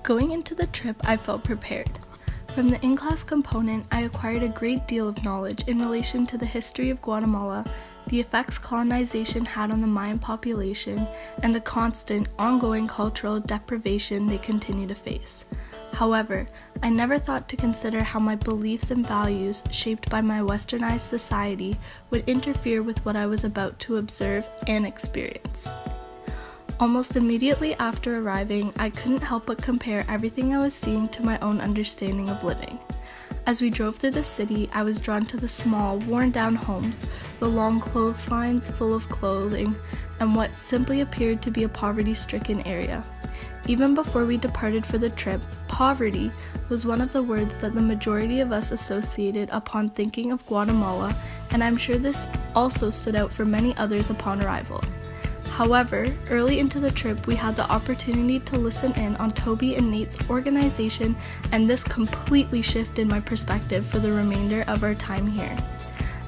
Going into the trip, I felt prepared. From the in-class component, I acquired a great deal of knowledge in relation to the history of Guatemala, the effects colonization had on the Mayan population, and the constant, ongoing cultural deprivation they continue to face. However, I never thought to consider how my beliefs and values, shaped by my westernized society, would interfere with what I was about to observe and experience. Almost immediately after arriving, I couldn't help but compare everything I was seeing to my own understanding of living. As we drove through the city, I was drawn to the small, worn-down homes, the long clotheslines full of clothing, and what simply appeared to be a poverty-stricken area. Even before we departed for the trip, poverty was one of the words that the majority of us associated upon thinking of Guatemala, and I'm sure this also stood out for many others upon arrival. However, early into the trip, we had the opportunity to listen in on Toby and Nate's organization, and this completely shifted my perspective for the remainder of our time here.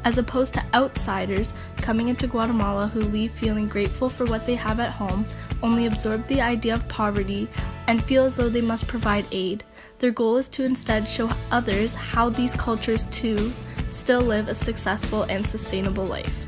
As opposed to outsiders coming into Guatemala who leave feeling grateful for what they have at home, only absorb the idea of poverty, and feel as though they must provide aid, their goal is to instead show others how these cultures too still live a successful and sustainable life.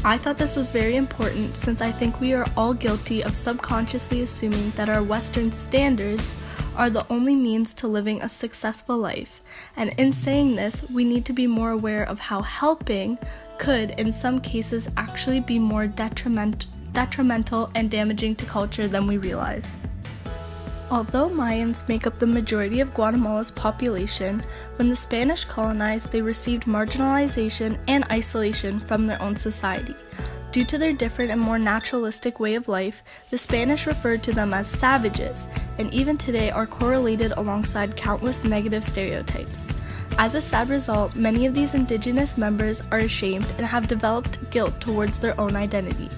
I thought this was very important since I think we are all guilty of subconsciously assuming that our Western standards are the only means to living a successful life, and in saying this, we need to be more aware of how helping could, in some cases, actually be more detrimental and damaging to culture than we realize. Although Mayans make up the majority of Guatemala's population, when the Spanish colonized, they received marginalization and isolation from their own society. Due to their different and more naturalistic way of life, the Spanish referred to them as savages, and even today are correlated alongside countless negative stereotypes. As a sad result, many of these indigenous members are ashamed and have developed guilt towards their own identity.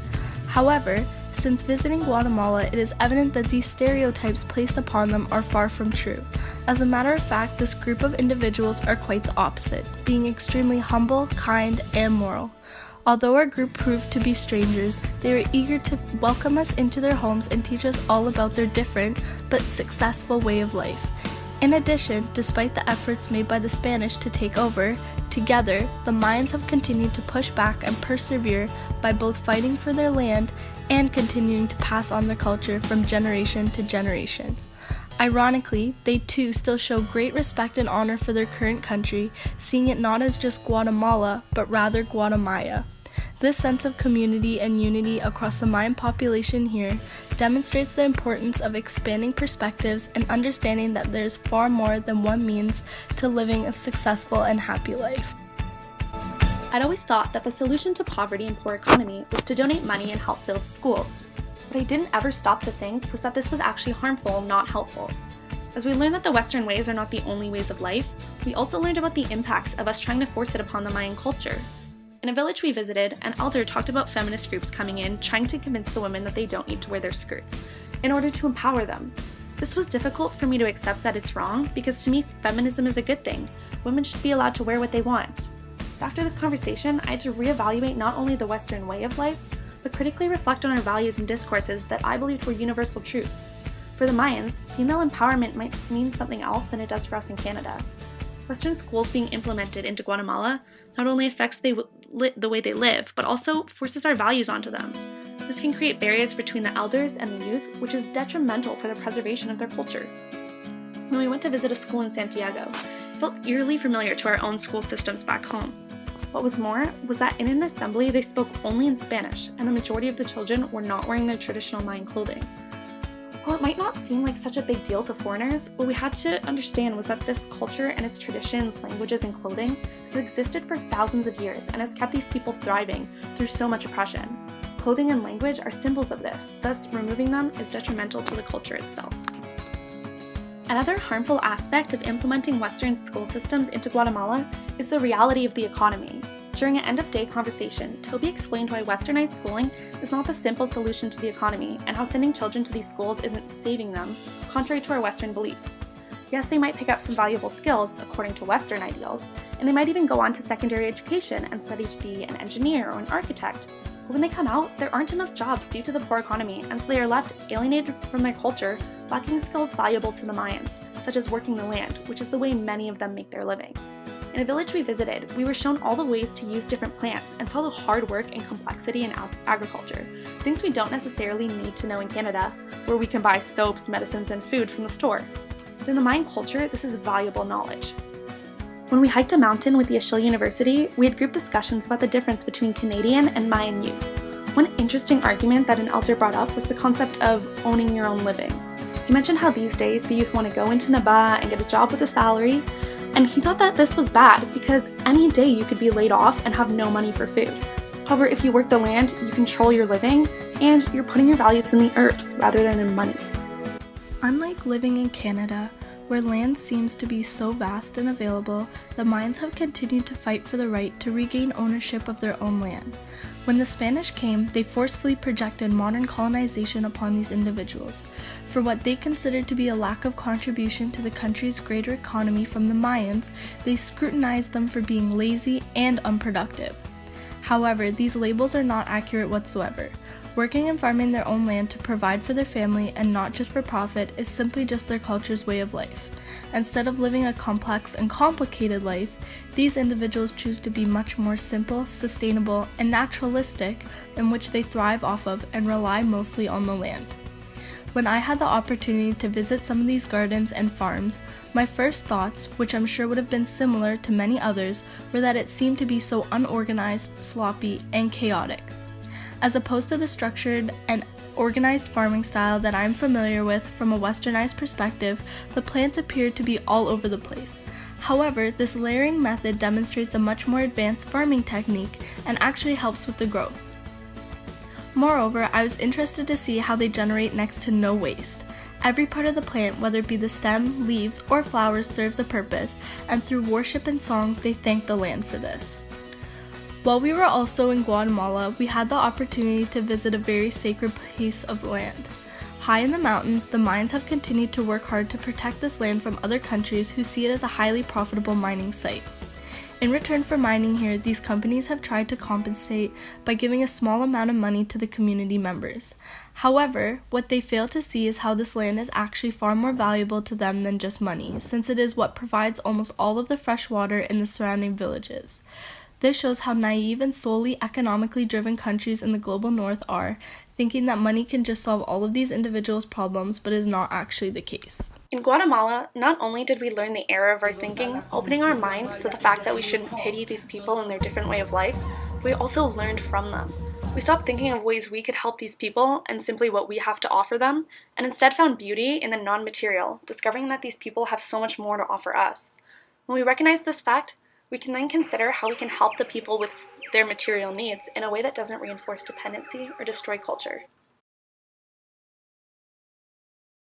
However, since visiting Guatemala, it is evident that these stereotypes placed upon them are far from true. As a matter of fact, this group of individuals are quite the opposite, being extremely humble, kind, and moral. Although our group proved to be strangers, they were eager to welcome us into their homes and teach us all about their different but successful way of life. In addition, despite the efforts made by the Spanish to take over, together, the Mayans have continued to push back and persevere by both fighting for their land and continuing to pass on their culture from generation to generation. Ironically, they too still show great respect and honor for their current country, seeing it not as just Guatemala, but rather Guatemala. This sense of community and unity across the Mayan population here demonstrates the importance of expanding perspectives and understanding that there's far more than one means to living a successful and happy life. I'd always thought that the solution to poverty and poor economy was to donate money and help build schools. What I didn't ever stop to think was that this was actually harmful, not helpful. As we learned that the Western ways are not the only ways of life, we also learned about the impacts of us trying to force it upon the Mayan culture. In a village we visited, an elder talked about feminist groups coming in trying to convince the women that they don't need to wear their skirts, in order to empower them. This was difficult for me to accept that it's wrong, because to me, feminism is a good thing. Women should be allowed to wear what they want. But after this conversation, I had to reevaluate not only the Western way of life, but critically reflect on our values and discourses that I believed were universal truths. For the Mayans, female empowerment might mean something else than it does for us in Canada. Western schools being implemented into Guatemala not only affects the way they live, but also forces our values onto them. This can create barriers between the elders and the youth, which is detrimental for the preservation of their culture. When we went to visit a school in Santiago, it felt eerily familiar to our own school systems back home. What was more was that in an assembly they spoke only in Spanish, and the majority of the children were not wearing their traditional Mayan clothing. While it might not seem like such a big deal to foreigners, what we had to understand was that this culture and its traditions, languages, and clothing has existed for thousands of years and has kept these people thriving through so much oppression. Clothing and language are symbols of this, thus removing them is detrimental to the culture itself. Another harmful aspect of implementing Western school systems into Guatemala is the reality of the economy. During an end-of-day conversation, Toby explained why Westernized schooling is not the simple solution to the economy and how sending children to these schools isn't saving them, contrary to our Western beliefs. He Yes, they might pick up some valuable skills according to Western ideals, and they might even go on to secondary education and study to be an engineer or an architect. But when they come out, there aren't enough jobs due to the poor economy, and so they are left alienated from their culture, lacking skills valuable to the Mayans, such as working the land, which is the way many of them make their living. In a village we visited, we were shown all the ways to use different plants and saw the hard work and complexity in agriculture, things we don't necessarily need to know in Canada, where we can buy soaps, medicines, and food from the store. But in the Mayan culture, this is valuable knowledge. When we hiked a mountain with the Ashil University, we had group discussions about the difference between Canadian and Mayan youth. One interesting argument that an elder brought up was the concept of owning your own living. He mentioned how these days the youth want to go into Naba and get a job with a salary, and he thought that this was bad because any day you could be laid off and have no money for food. However, if you work the land, you control your living, and you're putting your values in the earth rather than in money. Unlike living in Canada, where land seems to be so vast and available, the Mayans have continued to fight for the right to regain ownership of their own land. When the Spanish came, they forcefully projected modern colonization upon these individuals. For what they considered to be a lack of contribution to the country's greater economy from the Mayans, they scrutinized them for being lazy and unproductive. However, these labels are not accurate whatsoever. Working and farming their own land to provide for their family and not just for profit is simply just their culture's way of life. Instead of living a complex and complicated life, these individuals choose to be much more simple, sustainable, and naturalistic, in which they thrive off of and rely mostly on the land. When I had the opportunity to visit some of these gardens and farms, my first thoughts, which I'm sure would have been similar to many others, were that it seemed to be so unorganized, sloppy, and chaotic. As opposed to the structured and organized farming style that I'm familiar with from a westernized perspective, the plants appeared to be all over the place. However, this layering method demonstrates a much more advanced farming technique and actually helps with the growth. Moreover, I was interested to see how they generate next to no waste. Every part of the plant, whether it be the stem, leaves, or flowers, serves a purpose, and through worship and song, they thank the land for this. While we were also in Guatemala, we had the opportunity to visit a very sacred piece of land. High in the mountains, the Mayans have continued to work hard to protect this land from other countries who see it as a highly profitable mining site. In return for mining here, these companies have tried to compensate by giving a small amount of money to the community members. However, what they fail to see is how this land is actually far more valuable to them than just money, since it is what provides almost all of the fresh water in the surrounding villages. This shows how naive and solely economically driven countries in the global north are, thinking that money can just solve all of these individuals' problems, but is not actually the case. In Guatemala, not only did we learn the error of our thinking, opening our minds to the fact that we shouldn't pity these people and their different way of life, we also learned from them. We stopped thinking of ways we could help these people and simply what we have to offer them, and instead found beauty in the non-material, discovering that these people have so much more to offer us. When we recognize this fact, we can then consider how we can help the people with their material needs in a way that doesn't reinforce dependency or destroy culture.